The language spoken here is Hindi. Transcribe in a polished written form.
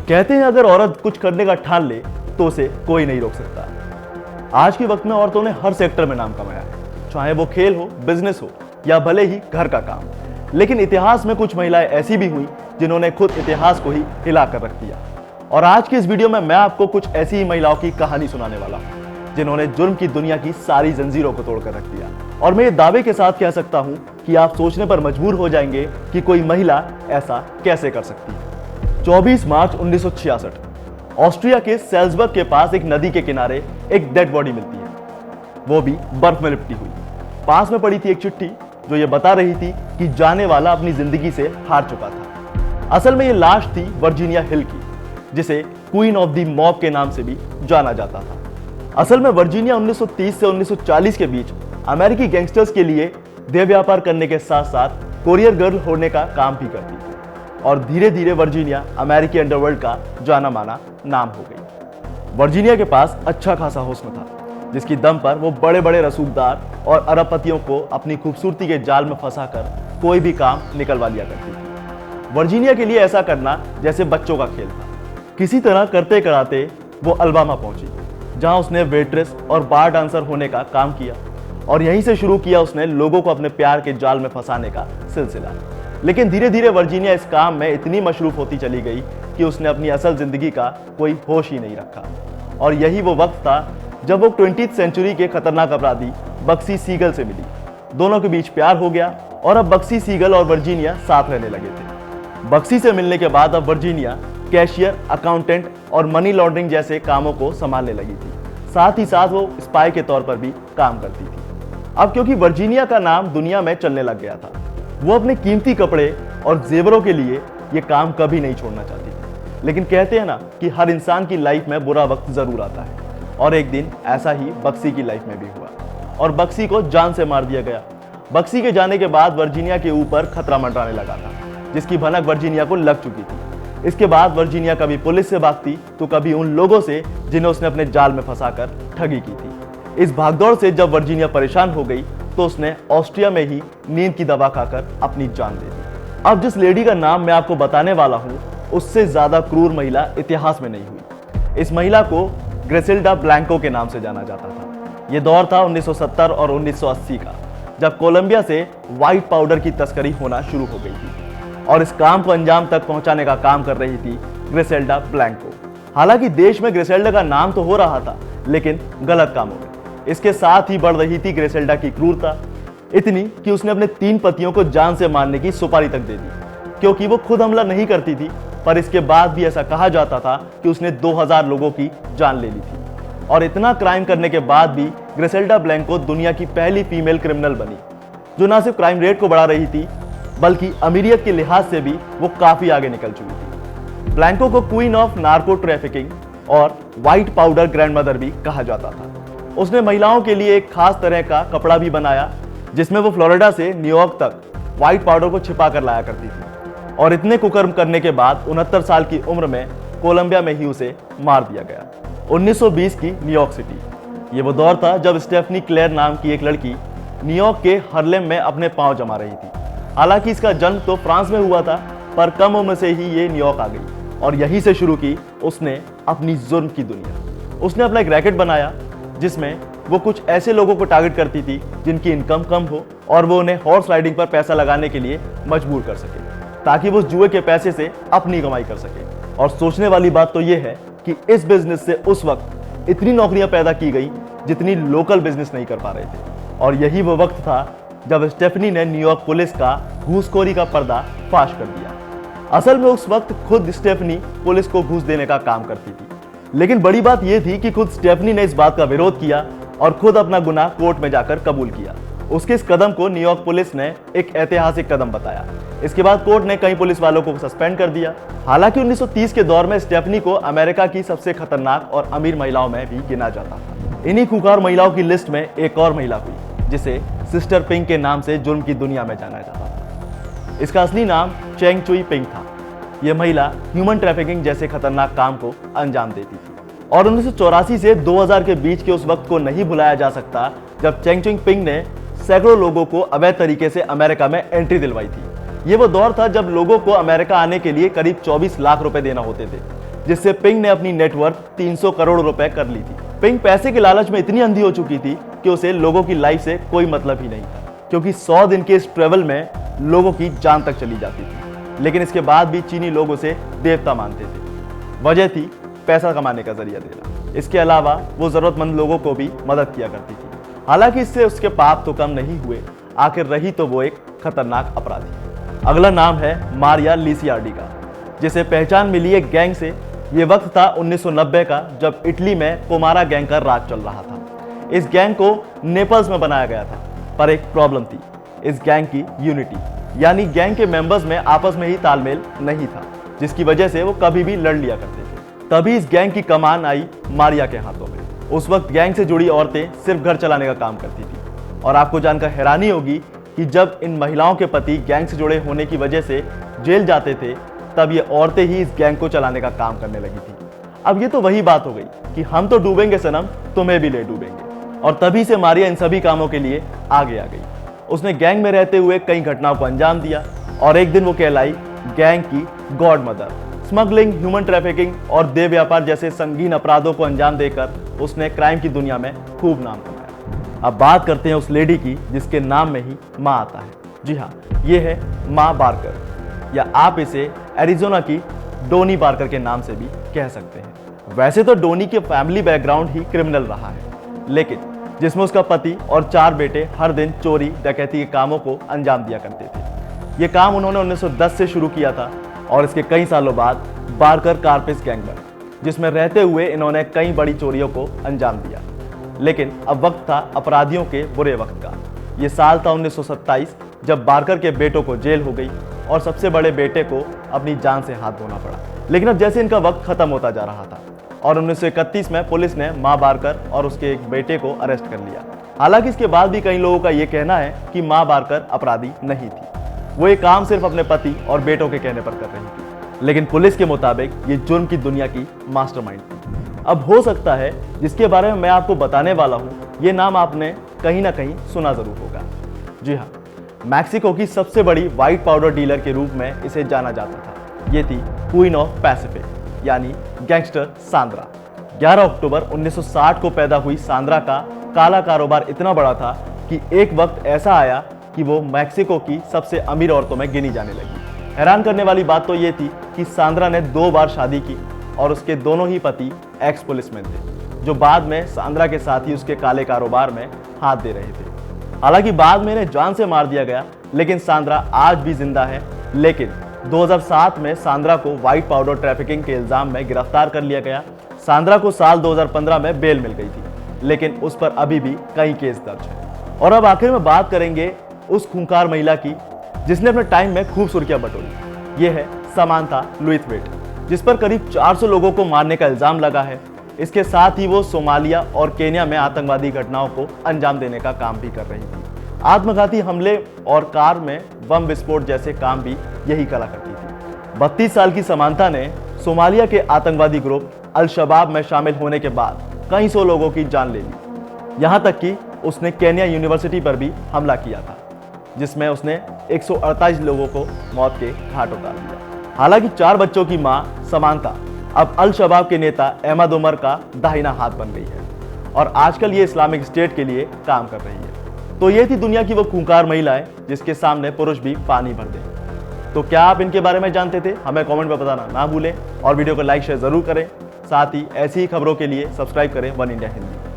कहते हैं अगर औरत कुछ करने का ठान ले तो उसे कोई नहीं रोक सकता। आज के वक्त में औरतों ने हर सेक्टर में नाम कमाया है, चाहे वो खेल हो, बिजनेस हो या भले ही घर का काम। लेकिन इतिहास में कुछ महिलाएं ऐसी भी हुई जिन्होंने खुद इतिहास को ही हिला कर रख दिया। और आज की इस वीडियो में मैं आपको कुछ ऐसी ही महिलाओं की कहानी सुनाने वाला हूं जिन्होंने जुर्म की दुनिया की सारी जंजीरों को तोड़कर रख दिया। और मैं ये दावे के साथ कह सकता हूं कि आप सोचने पर मजबूर हो जाएंगे कि कोई महिला ऐसा कैसे कर सकती है। 24 मार्च 1966 ऑस्ट्रिया के सेल्सबर्ग के पास एक नदी के किनारे एक डेड बॉडी मिलती है, वो भी बर्फ में लिपटी हुई। पास में पड़ी थी एक चिट्ठी जो ये बता रही थी कि जाने वाला अपनी जिंदगी से हार चुका था। असल में ये लाश थी वर्जीनिया हिल की, जिसे क्वीन ऑफ द मॉब के नाम से भी जाना जाता था। असल में वर्जीनिया 1930 से 1940 के बीच अमेरिकी गैंगस्टर्स के लिए देह व्यापार करने के साथ साथ कोरियर गर्ल होने का काम भी करती थी। और धीरे धीरे वर्जीनिया अमेरिकी अंडरवर्ल्ड का जाना माना नाम हो गई। वर्जीनिया के पास अच्छा खासा हुस्न था, जिसकी दम पर वो बड़े बड़े रसूखदार और अरबपतियों को अपनी खूबसूरती के जाल में फंसाकर कोई भी काम निकलवा लिया करती थी। वर्जीनिया के लिए ऐसा करना जैसे बच्चों का खेल था। किसी तरह करते कराते वो अलबामा पहुंची, जहां उसने वेट्रेस और बार डांसर होने का काम किया। और यहीं से शुरू किया उसने लोगों को अपने प्यार के जाल में फंसाने का सिलसिला। लेकिन धीरे धीरे वर्जीनिया इस काम में इतनी मशरूफ होती चली गई कि उसने अपनी असल जिंदगी का कोई होश ही नहीं रखा। और यही वो वक्त था जब वो 20वीं सेंचुरी के खतरनाक अपराधी बक्सी सीगल से मिली। दोनों के बीच प्यार हो गया और अब बक्सी सीगल और वर्जीनिया साथ रहने लगे थे। बक्सी से मिलने के बाद अब वर्जीनिया कैशियर, अकाउंटेंट और मनी लॉन्ड्रिंग जैसे कामों को संभालने लगी थी। साथ ही साथ वो स्पाई के तौर पर भी काम करती थी। अब क्योंकि वर्जीनिया का नाम दुनिया में चलने लग गया था, वो अपने कीमती कपड़े और जेवरों के लिए ये काम कभी नहीं छोड़ना चाहती थी। लेकिन कहते हैं ना कि हर इंसान की लाइफ में बुरा वक्त जरूर आता है, और एक दिन ऐसा ही बक्सी की लाइफ में भी हुआ और बक्सी को जान से मार दिया गया। बक्सी के जाने के बाद वर्जीनिया के ऊपर खतरा मंडराने लगा था, जिसकी भनक वर्जीनिया को लग चुकी थी। इसके बाद वर्जीनिया कभी पुलिस से भागती तो कभी उन लोगों से जिन्हें उसने अपने जाल में फंसाकर ठगी की थी। इस भागदौड़ से जब वर्जीनिया परेशान हो गई तो उसने ऑस्ट्रिया में ही नींद की दवा खाकर अपनी जान दे दी। अब जिस लेडी का नाम मैं आपको बताने वाला हूं, उससे ज्यादा क्रूर महिला इतिहास में नहीं हुई। इस महिला को ग्रेसिल्डा ब्लैंको के नाम से जाना जाता था। यह दौर था 1970 और 1980 का, जब कोलंबिया से व्हाइट पाउडर की तस्करी होना शुरू हो गई थी। और इस काम को अंजाम तक पहुंचाने का काम कर रही थी ग्रेसिल्डा ब्लैंको। हालांकि देश में ग्रेसिल्डा का नाम तो हो रहा था, लेकिन गलत कामों में। इसके साथ ही बढ़ रही थी ग्रेसिल्डा की क्रूरता, इतनी कि उसने अपने 3 पतियों को जान से मारने की सुपारी तक दे दी। क्योंकि वो खुद हमला नहीं करती थी, पर इसके बाद भी ऐसा कहा जाता था कि उसने 2000 लोगों की जान ले ली थी। और इतना क्राइम करने के बाद भी ग्रेसिल्डा ब्लैंको दुनिया की पहली फीमेल क्रिमिनल बनी, जो ना सिर्फ क्राइम रेट को बढ़ा रही थी, बल्कि अमीरियत के लिहाज से भी वो काफी आगे निकल चुकी थी। ब्लैंको को क्वीन ऑफ नार्को ट्रैफिकिंग और व्हाइट पाउडर ग्रैंडमदर भी कहा जाता था। उसने महिलाओं के लिए एक खास तरह का कपड़ा भी बनाया, जिसमें वो फ्लोरिडा से न्यूयॉर्क तक व्हाइट पाउडर को छिपा कर लाया करती थी। और इतने कुकर्म करने के बाद 69 साल की उम्र में कोलंबिया में ही उसे मार दिया गया। 1920 की न्यूयॉर्क सिटी, ये वो दौर था जब स्टेफनी क्लेयर नाम की एक लड़की न्यूयॉर्क के हार्लेम में अपने पांव जमा रही थी। हालांकि इसका जन्म तो फ्रांस में हुआ था, पर कम उम्र से ही ये न्यूयॉर्क आ गई और यहीं से शुरू की उसने अपनी जुर्म की दुनिया। उसने अपना एक रैकेट बनाया जिसमें वो कुछ ऐसे लोगों को टारगेट करती थी जिनकी इनकम कम हो और वो उन्हें हॉर्स राइडिंग पर पैसा लगाने के लिए मजबूर कर सके, ताकि वो जुए के पैसे से अपनी कमाई कर सके। और सोचने वाली बात तो ये है कि इस बिजनेस से उस वक्त इतनी नौकरियां पैदा की गई जितनी लोकल बिजनेस नहीं कर पा रहे थे। और यही वो वक्त था जब स्टेफनी ने न्यूयॉर्क पुलिस का घूसखोरी का पर्दा फाश कर दिया। असल में उस वक्त खुद स्टेफनी पुलिस को घूस देने का काम करती थी। लेकिन बड़ी बात यह थी कि खुद स्टेफनी ने इस बात का विरोध किया और खुद अपना गुनाह कोर्ट में जाकर कबूल किया। उसके इस कदम को न्यूयॉर्क पुलिस ने एक ऐतिहासिक कदम बताया। इसके बाद कोर्ट ने कई पुलिस वालों को सस्पेंड कर दिया। हालांकि 1930 के दौर में स्टेफनी को अमेरिका की सबसे खतरनाक और अमीर महिलाओं में भी गिना जाता था। इन्हीं खूंखार महिलाओं की लिस्ट में एक और महिला हुई, जिसे सिस्टर पिंक के नाम से जुर्म की दुनिया में जाना जाता था। इसका असली नाम चेंग चुई पिंक था। यह महिला ह्यूमन ट्रैफिकिंग जैसे खतरनाक काम को अंजाम देती थी। और 1984 से 2000 के बीच के उस वक्त को नहीं भुलाया जा सकता जब चेंग चुई पिंक ने सैकड़ों लोगों को अवैध तरीके से अमेरिका में एंट्री दिलवाई थी। ये वो दौर था जब लोगों को अमेरिका आने के लिए करीब 24 लाख रुपए देना होते थे, जिससे पिंक ने अपनी नेटवर्थ 300 करोड़ रुपए कर ली थी। पिंक पैसे के लालच में इतनी अंधी हो चुकी थी कि उसे लोगों की लाइफ से कोई मतलब ही नहीं था, क्योंकि 100 दिन के इस ट्रेवल में लोगों की जान तक चली जाती थी। लेकिन इसके बाद भी चीनी लोग उसे देवता मानते थे। वजह थी पैसा कमाने का जरिया देना। इसके अलावा वो जरूरतमंद लोगों को भी मदद किया करती थी। हालांकि इससे उसके पाप तो कम नहीं हुए, आखिर रही तो वो एक खतरनाक अपराधी। अगला नाम है मारिया लिसियार्डी का, जिसे पहचान मिली एक गैंग से। ये वक्त था 1990 का, जब इटली में कोमारा गैंग का राज चल रहा था। इस गैंग को नेपल्स में बनाया गया था, पर एक प्रॉब्लम थी, इस गैंग की यूनिटी, यानी गैंग के मेंबर्स में आपस में ही तालमेल नहीं था, जिसकी वजह से वो कभी भी लड़ लिया करते थे। तभी इस गैंग की कमान आई मारिया के हाथों में। उस वक्त गैंग से जुड़ी औरतें सिर्फ घर चलाने का काम करती थी, और आपको जानकर हैरानी होगी कि जब इन महिलाओं के पति गैंग से जुड़े होने की वजह से जेल जाते थे, तब ये औरतें ही इस गैंग को चलाने का काम करने लगी थी। अब ये तो वही बात हो गई कि हम तो डूबेंगे सनम, तुम्हें भी ले डूबेंगे। और तभी से मारिया इन सभी कामों के लिए आगे आ गई। उसने गैंग में रहते हुए कई घटनाओं को अंजाम दिया, और एक दिन वो कहलाई गैंग की God mother. Smuggling, human trafficking और देह व्यापार जैसे संगीन अपराधों को अंजाम देकर उसने क्राइम की दुनिया में खूब नाम कमाया। अब बात करते हैं उस लेडी की जिसके नाम में ही माँ आता है। जी हाँ, ये है माँ बारकर, या आप इसे एरिजोना की डोनी बारकर के नाम से भी कह सकते हैं। वैसे तो डोनी के फैमिली बैकग्राउंड ही क्रिमिनल रहा है, लेकिन जिसमें उसका पति और 4 बेटे हर दिन चोरी डकैती के कामों को अंजाम दिया करते थे। ये काम उन्होंने 1910 से शुरू किया था, और इसके कई सालों बाद बारकर कार्पिस गैंग बनी, जिसमें रहते हुए इन्होंने कई बड़ी चोरियों को अंजाम दिया। लेकिन अब वक्त था अपराधियों के बुरे वक्त का। ये साल था 1927, जब बारकर के बेटों को जेल हो गई और सबसे बड़े बेटे को अपनी जान से हाथ धोना पड़ा। लेकिन अब जैसे इनका वक्त खत्म होता जा रहा था, और 1931 में पुलिस ने माँ बारकर और उसके एक बेटे को अरेस्ट कर लिया। हालांकि इसके बाद भी कई लोगों का ये कहना है कि माँ बारकर अपराधी नहीं थी, वो ये काम सिर्फ अपने पति और बेटों के कहने पर कर रही थी। लेकिन पुलिस के मुताबिक ये जुर्म की दुनिया की मास्टरमाइंड थी। अब हो सकता है जिसके बारे में मैं आपको बताने वाला हूँ, ये नाम आपने कहीं ना कहीं सुना जरूर होगा। जी हाँ, मैक्सिको की सबसे बड़ी व्हाइट पाउडर डीलर के रूप में इसे जाना जाता था। ये थी क्वीन ऑफ पैसिफिक, यानी गैंगस्टर सांद्रा। 11 अक्टूबर 1960 को पैदा हुई सांद्रा का काला कारोबार इतना बड़ा था कि एक वक्त ऐसा आया कि वो मैक्सिको की सबसे अमीर औरतों में गिनी जाने लगी। हैरान करने वाली बात तो ये थी कि सांद्रा ने 2 बार शादी की, और उसके दोनों ही पति एक्स पुलिसमैन थे, जो बाद में सांद्रा के साथ ही उसके काले कारोबार में हाथ दे रहे थे। हालांकि बाद में इन्हें जान से मार दिया गया, लेकिन सांद्रा आज भी जिंदा है। लेकिन 2007 में सांद्रा को व्हाइट पाउडर ट्रैफिकिंग के इल्जाम में गिरफ्तार कर लिया गया। सांद्रा को साल 2015 में बेल मिल गई थी, लेकिन उस पर अभी भी कई केस दर्ज है। और अब आखिर में बात करेंगे उस खूंखार महिला की जिसने अपने टाइम में खूब सुर्खियां बटोरी। ये है समांथा लुइथवेट, जिस पर करीब 400 लोगों को मारने का इल्जाम लगा है। इसके साथ ही वो सोमालिया और केन्या में आतंकवादी घटनाओं को अंजाम देने का काम भी कर रही थी। आत्मघाती हमले और कार में बम विस्फोट जैसे काम भी यही करा करती थी। 32 साल की समांथा ने सोमालिया के आतंकवादी ग्रुप अल शबाब में शामिल होने के बाद कई सौ लोगों की जान ले ली। यहाँ तक कि उसने केन्या यूनिवर्सिटी पर भी हमला किया था, जिसमें उसने 148 लोगों को मौत के घाट उतार दिया। हालांकि 4 बच्चों की मां समांथा अब अल शबाब के नेता अहमद उमर का दाहिना हाथ बन गई है, और आजकल ये इस्लामिक स्टेट के लिए काम कर रही है। तो ये थी दुनिया की वो खूंखार महिलाएं जिसके सामने पुरुष भी पानी भर दें। तो क्या आप इनके बारे में जानते थे? हमें कमेंट में बताना ना भूलें, और वीडियो को लाइक शेयर जरूर करें। साथ ही ऐसी ही खबरों के लिए सब्सक्राइब करें वन इंडिया हिंदी।